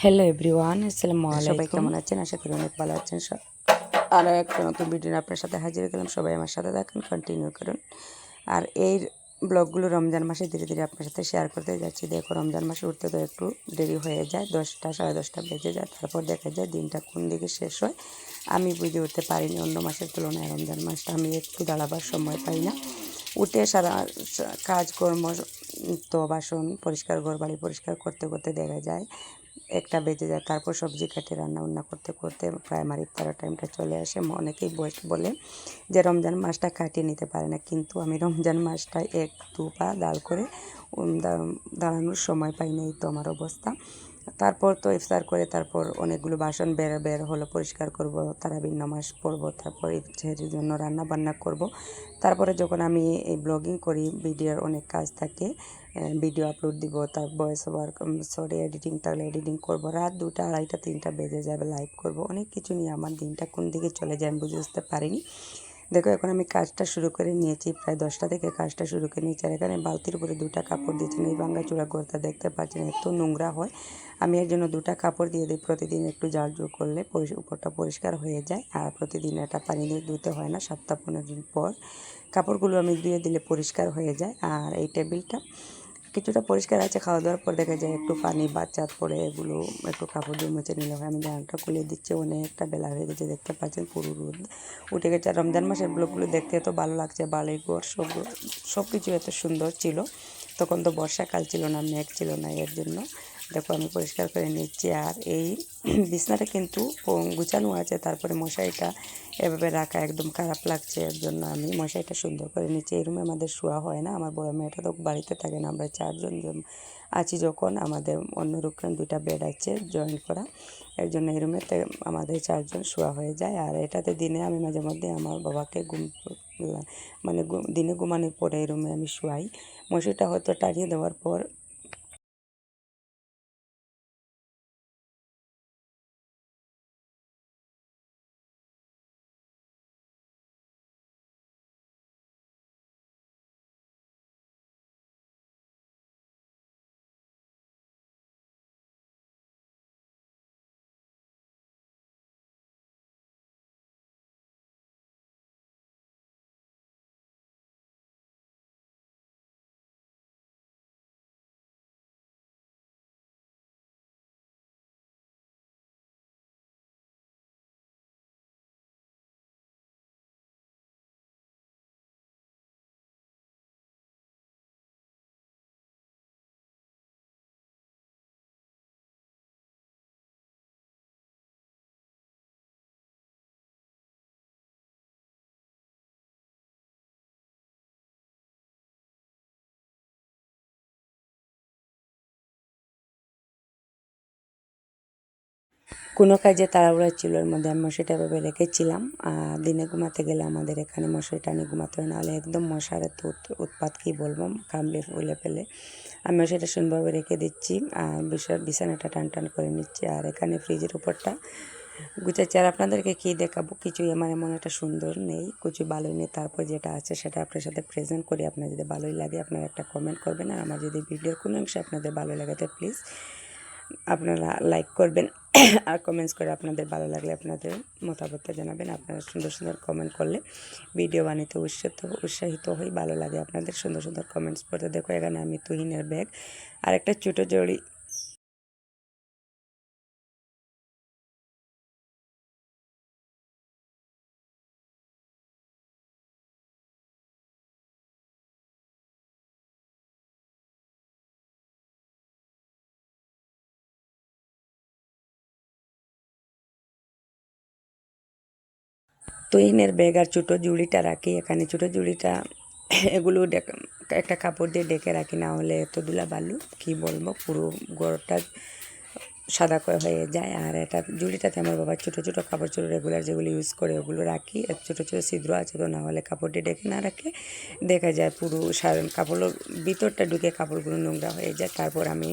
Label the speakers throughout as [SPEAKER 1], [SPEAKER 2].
[SPEAKER 1] Hello everyone, আসসালামু
[SPEAKER 2] সবাই
[SPEAKER 1] আলাইকুম।
[SPEAKER 2] কেমন আছেন? আশা করি অনেক ভালো আছেন। আরও একটা নতুন ভিডিও আপনার সাথে হাজির হয়ে গেলাম। সবাই আমার সাথে থাকুন, কন্টিনিউ করুন। আর এই ব্লগগুলো রমজান মাসে ধীরে ধীরে আপনার সাথে শেয়ার করতে যাচ্ছি। দেখো, রমজান মাসে উঠতে তো একটু দেরি হয়ে যায়, 10টা 10:30 বেজে যায়। তারপর দেখা যায় দিনটা কোন দিকে শেষ হয় আমি বুঝে উঠতে পারিনি। অন্য মাসের তুলনায় রমজান মাসটা আমি একটু দাঁড়াবার সময় পাই না। উঠে সারা কাজকর্ম, তো বাসন পরিষ্কার, ঘর বাড়ি পরিষ্কার করতে করতে দেখা যায় 1টা বেজে যায়। তারপর সবজি কাটে রান্না বান্না করতে করতে প্রায় আমার ইফতারের টাইমটা চলে আসে। অনেকেই বলে যে রমজান মাসটা কাটিয়ে নিতে পারে না, কিন্তু আমি রমজান মাসটা 1-2 পা দাঁড় করে দাঁড়ানোর সময় পাই না। এই তো আমার অবস্থা। তারপর তো ইফতার করে তারপর অনেকগুলো বাসন বের হলো, পরিষ্কার করব, তারাবির নামাজ পড়ব, তারপর ইফতারের জন্য রান্না বান্না করব। তারপরে যখন আমি এই ব্লগিং করি, ভিডিওর অনেক কাজ থাকে, ভিডিও আপলোড দিব, তার ভয়েস ওভার এডিটিং থাকলে এডিটিং করব। রাত 2টা 2:30 3টা বেজে যাবে, লাইভ করব। অনেক কিছু নিয়ে আমার দিনটা কোন দিকে চলে যায় আমি বুঝতে পারিনি। দেখো, এখন আমি কাজটা শুরু করে নিয়েছি, প্রায় 10টা থেকে কাজটা শুরু করে নিয়েছি। আর এখানে বালতির উপরে 2টা কাপড় দিচ্ছি। এই ভাঙাচোরা ঘরটা দেখতে পাচ্ছেন, এত নোংরা হয়। আমি এর জন্য 2টা কাপড় দিয়ে দিই। প্রতিদিন একটু ঝাড়ঝুড় করলে উপরটা পরিষ্কার হয়ে যায়। আর প্রতিদিন এটা পানি দিয়ে ধুতে হয় না, 7-15 দিন পর কাপড়গুলো আমি ধুয়ে দিলে পরিষ্কার হয়ে যায়। আর এই টেবিলটা কিছুটা পরিষ্কার আছে, খাওয়া দাওয়ার পর দেখা যায় একটু পানি বাচ্চার পরে এগুলো একটু কাপড় দিয়ে মুছে নিলে হয়। আমি জানালাটা খুলে দিচ্ছি, অনেকটা বেলা হয়ে গেছে, দেখতে পাচ্ছেন পুরো রোদ উঠে গেছে। আর রমজান মাসের ব্লগগুলো দেখতে এত ভালো লাগছে, বালিঘর সব কিছু এত সুন্দর ছিল। তখন তো বর্ষাকাল ছিল না, মেঘ ছিল না, এর জন্য দেখো আমি পরিষ্কার করে নিচ্ছি। আর এই বিছনাটা কিন্তু গুছানো আছে, তারপরে মশারিটা এভাবে রাখা একদম খারাপ লাগছে, এর জন্য আমি মশারিটা সুন্দর করে নিচ্ছি। এই রুমে আমাদের শোয়া হয় না, আমার বড় মেয়েটা তো বাড়িতে থাকে না, আমরা 4জন আছি। যখন আমাদের অন্য রুমে 2টা বেড আছে জয়েন করা, এর জন্য এই রুমেতে আমাদের 4জন শোয়া হয়ে যায়। আর এটাতে দিনে আমি মাঝে মধ্যে আমার বাবাকে দিনে ঘুমানোর পরে এই রুমে আমি শোয়াই। মশারিটা হয়তো টানিয়ে দেওয়ার পর কোনো কাজে তাড়াহুড়া ছিল, এর মধ্যে আমি মশারিটা ভেবে রেখেছিলাম। দিনে ঘুমাতে গেলে আমাদের এখানে মশারি টানি ঘুমাতে হয়, নাহলে একদম মশার এত উৎপাত কী বলবো, কামড়ে ফুলে ফেলে। আমি মশারিটা সুন্দরভাবে রেখে দিচ্ছি, আর বিছানাটা টান টান করে নিচ্ছি। আর এখানে ফ্রিজের উপরটা গুছাচ্ছি। আর আপনাদেরকে কী দেখাবো, কিছুই আমার এমন একটা সুন্দর নেই, কিছু ভালোই নেই। তারপর যেটা আছে সেটা আপনার সাথে প্রেজেন্ট করি। আপনার যদি ভালোই লাগে আপনারা একটা কমেন্ট করবেন, আর আমার যদি ভিডিওর কোনো অংশে আপনাদের ভালো লাগে তো প্লিজ আপনারা লাইক করবেন। আর কমেন্টস করে আপনাদের ভালো লাগলে আপনাদের মতামতটা জানাবেন। আপনারা সুন্দর সুন্দর কমেন্ট করলে ভিডিও বানাতে উৎসাহিত হই, ভালো লাগে আপনাদের সুন্দর সুন্দর কমেন্টস পড়তে। দেখো, এখানে আমি তুহিনের ব্যাগ আর একটা ছোটো জড়ি তুহিনের ব্যাগ আর ছোটো জুড়িটা রাখি এখানে। ছোটো জুড়িটা এগুলো একটা কাপড় দিয়ে ডেকে রাখি, না হলে এত ধুলা বালু কী বলবো, পুরো ঘরটা সাদা হয়ে যায়। আর এটা জুড়িটাতে আমার বাবার ছোটো ছোটো কাপড় চোপড় রেগুলার যেগুলো ইউজ করে ওগুলো রাখি। ছোটো ছোটো ছিদ্র আছে, তো না হলে কাপড়টি ডেকে না রাখে দেখা যায় পুরো কাপড়ের ভিতরটা ঢুকে কাপড়গুলো নোংরা হয়ে যায়। তারপর আমি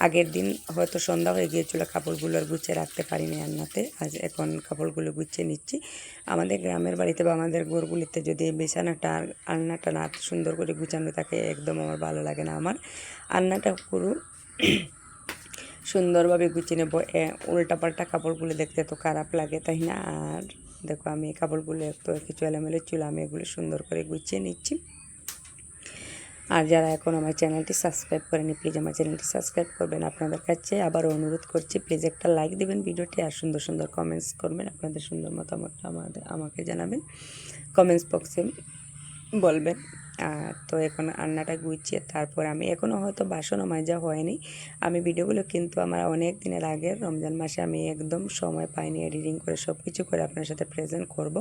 [SPEAKER 2] আগের দিন হয়তো সন্ধ্যা হয়ে গিয়েছিলো, কাপড়গুলোর গুছিয়ে রাখতে পারিনি আলনাতে, আজ এখন কাপড়গুলো গুছিয়ে নিচ্ছি। আমাদের গ্রামের বাড়িতে বা আমাদের ঘরগুলিতে যদি বিছানাটা আলনাটা না সুন্দর করে গুছানো থাকে, একদম আমার ভালো লাগে না। আমার আলনাটা পুরো সুন্দরভাবে গুছিয়ে নেব। উল্টাপাল্টা কাপড়গুলো দেখতে তো খারাপ লাগে, তাই না? আর দেখো আমি এই কাপড়গুলো একটু কিছু এলোমেলো ছিল, আমি এগুলো সুন্দর করে গুছিয়ে নিচ্ছি। আর যারা এখন আমার চ্যানেলটি সাবস্ক্রাইব করেনি, প্লিজ আমার চ্যানেলটি সাবস্ক্রাইব করবেন। আপনাদের কাছে আবার অনুরোধ করছি, প্লিজ একটা লাইক দিবেন ভিডিওটি, আর সুন্দর সুন্দর কমেন্টস করবেন। আপনাদের সুন্দর মতামতটা আমাকে জানাবেন, কমেন্টস বক্সে বলবেন। তো এখন রান্নাটা গুছিয়ে তারপর আমি এখনও হয়তো বাসনও মাজা হয়নি। আমি ভিডিওগুলো কিন্তু আমার অনেক দিনের আগের, রমজান মাসে আমি একদম সময় পাইনি এডিটিং করে সব কিছু করে আপনার সাথে প্রেজেন্ট করব।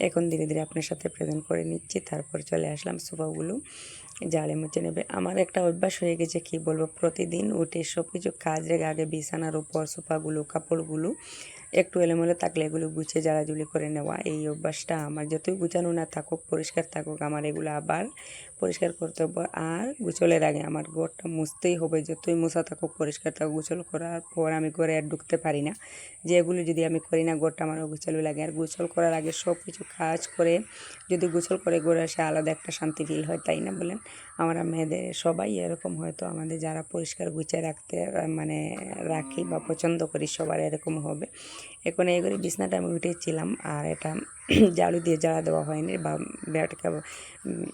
[SPEAKER 2] এখন ধীরে ধীরে আপনার সাথে প্রেজেন্ট করে নিচ্ছি। তারপর চলে আসলাম সোফাগুলো জালে মুছে নেবে। আমার একটা অভ্যাস হয়ে গেছে, কি বলবো, প্রতিদিন উঠে সব কিছু কাজ রেখে আগে বিছানার উপর সোফাগুলো কাপড়গুলো একটু এলোমেলো থাকলে এগুলো গুছিয়ে জাড়াজুড়ি করে নেওয়া। এই অভ্যাসটা আমার, যতই গুছানো না থাকুক, পরিষ্কার থাকুক, আমার এগুলো আবার পরিষ্কার করতে হবে। আর গোসলের আগে আমার ঘরটা মুছতেই হবে, যতই মোছা থাকুক, পরিষ্কার থাকুক। গোসল করার পর আমি ঘরে আর ঢুকতে পারি না, যে এগুলো যদি আমি করি না ঘরটা আমার গোছালো লাগে। আর গোসল করার আগে সব কিছু কাজ করে যদি গোসল করে ঘরে আসে আলাদা একটা শান্তি ফিল হয়, তাই না বলেন? আমরা মেয়েদের সবাই এরকম, হয়তো আমাদের যারা পরিষ্কার গুছিয়ে রাখতে মানে রাখি বা পছন্দ করি, সবার এরকম হবে। এখন এই করে বিছনাটা আমি উঠেছিলাম, আর এটা ঝাড়ু দিয়ে ঝাড়া দেওয়া হয়নি, বা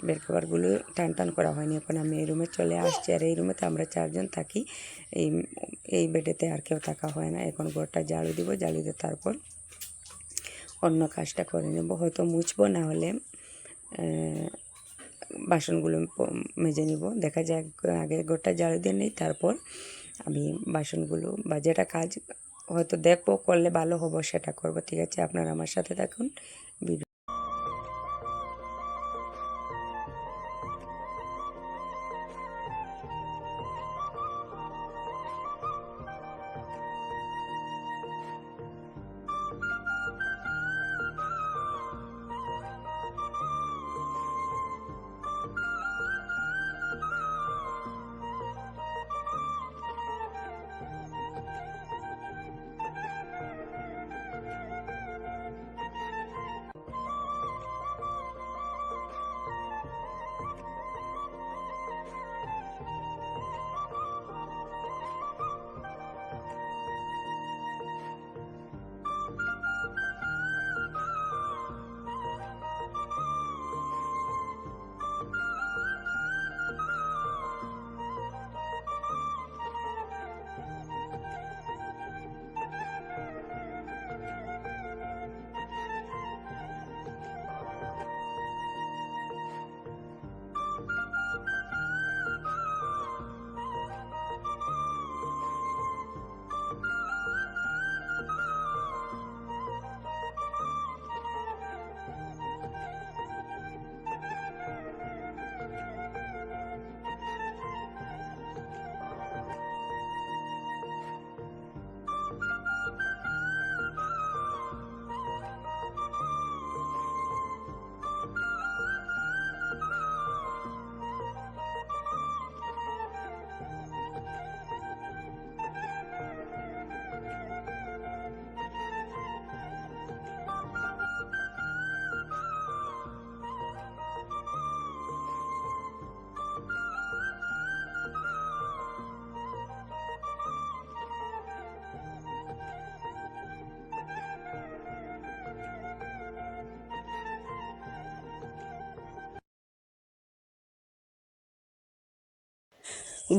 [SPEAKER 2] বেড কাভারগুলো টান টান করা হয়নি। এখন আমি এই রুমে চলে আসছি, আর এই রুমেতে আমরা 4 জন থাকি। এই এই বেডেতে আর কেউ থাকা হয় না। এখন ঘরটা ঝাড়ু দিব, ঝাড়ু দিয়ে তারপর অন্য কাজটা করে নেব। হয়তো মুছবো, না হলে বাসনগুলো মেজে নিব। দেখা যায় আগে ঘরটা ঝাড়ু দিয়ে নিই, তারপর আমি বাসনগুলো বা যেটা কাজ হয়তো দেখবো করলে ভালো হবো সেটা করব। ঠিক আছে, আপনারা আমার সাথে থাকুন। ভিডিও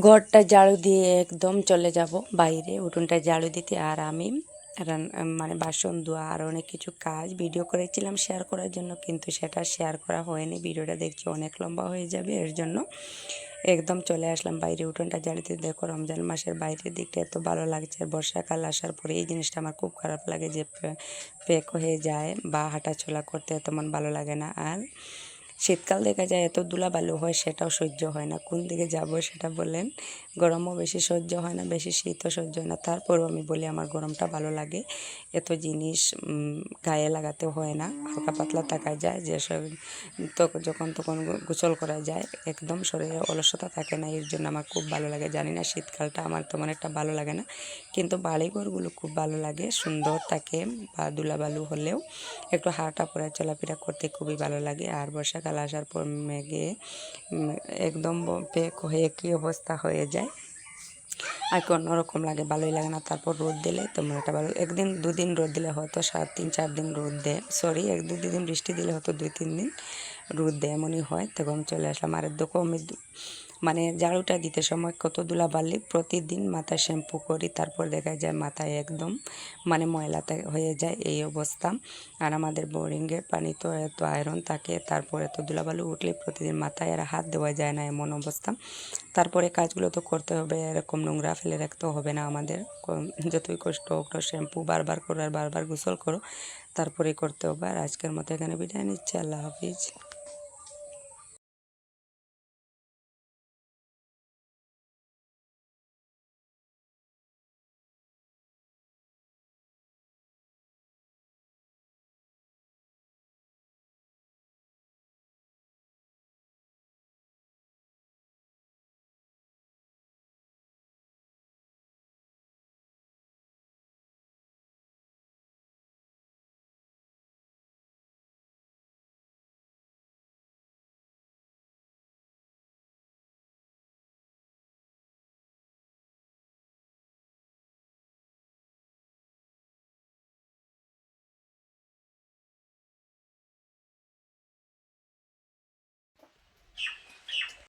[SPEAKER 2] ঘরটা ঝাড়ু দিয়ে একদম চলে যাব বাইরে উঠোনটা ঝাড়ু দিতে। আর আমি মানে বাসন ধোয়া আর অনেক কিছু কাজ ভিডিও করেছিলাম শেয়ার করার জন্য, কিন্তু সেটা শেয়ার করা হয়নি। ভিডিওটা দেখছি অনেক লম্বা হয়ে যাবে, এর জন্য একদম চলে আসলাম বাইরে উঠোনটা ঝাড়ু দিতে। দেখো রমজান মাসের বাইরের দিকটা এত ভালো লাগছে। বর্ষাকাল আসার পরে এই জিনিসটা আমার খুব খারাপ লাগে, যে প্যাক হয়ে যায় বা হাঁটাচলা করতে তেমন ভালো লাগে না। আর শীতকাল দেখা যায় এত ধুলাবালু হয়, সেটাও সহ্য হয় না। কোন দিকে যাব সেটা বলেন। গরমও বেশি সহ্য হয় না, বেশি শীতও সহ্য হয় না। তারপরেও আমি বলি আমার গরমটা ভালো লাগে। এত জিনিস গায়ে লাগাতে হয় না, হালকা পাতলা থাকা যায়, যেসব যখন তখন গোসল করা যায়, একদম শরীরে অলসতা থাকে না। এর জন্য আমার খুব ভালো লাগে। জানি না শীতকালটা আমার তেমন একটা ভালো লাগে না, কিন্তু বাড়িঘরগুলো খুব ভালো লাগে, সুন্দর থাকে। বা ধুলাবালু হলেও একটু হাঁটা পড়া চলাফেরা করতে খুবই ভালো লাগে। আর বর্ষাকাল আসার পর মেঘে একদম প্যাক হয়ে কী অবস্থা হয়ে যায়। আর কি অন্যরকম লাগে, ভালোই লাগে না। তারপর রোদ দিলে তেমন একটা ভালো, একদিন দুদিন রোদ দিলে হয়তো 3-4 দিন রোদ দেয়, সরি 1-2 দিন বৃষ্টি দিলে হয়তো 2-3 দিন রোদ দেয়, এমনই হয়। তখন চলে আসলাম। আর দেখো আমি মানে ঝাড়ুটা দিতে সময় কত ধুলাবালি, প্রতিদিন মাথায় শ্যাম্পু করি, তারপর দেখা যায় মাথায় একদম মানে ময়লাতে হয়ে যায়, এই অবস্থা। আর আমাদের বোরিংয়ের পানি তো এত আয়রন থাকে, তারপর এত ধুলাবালি উঠলে প্রতিদিন মাথায় আর হাত দেওয়া যায় না, এমন অবস্থা। তারপরে কাজগুলো তো করতে হবে, এরকম নোংরা ফেলে রাখতে হবে না আমাদের। যতই কষ্ট হোক, শ্যাম্পু বারবার করো আর বারবার গোসল করো, তারপরে করতে হবে। আর আজকের মতো এখানে বিদায় নিচ্ছি, আল্লাহ হাফিজ।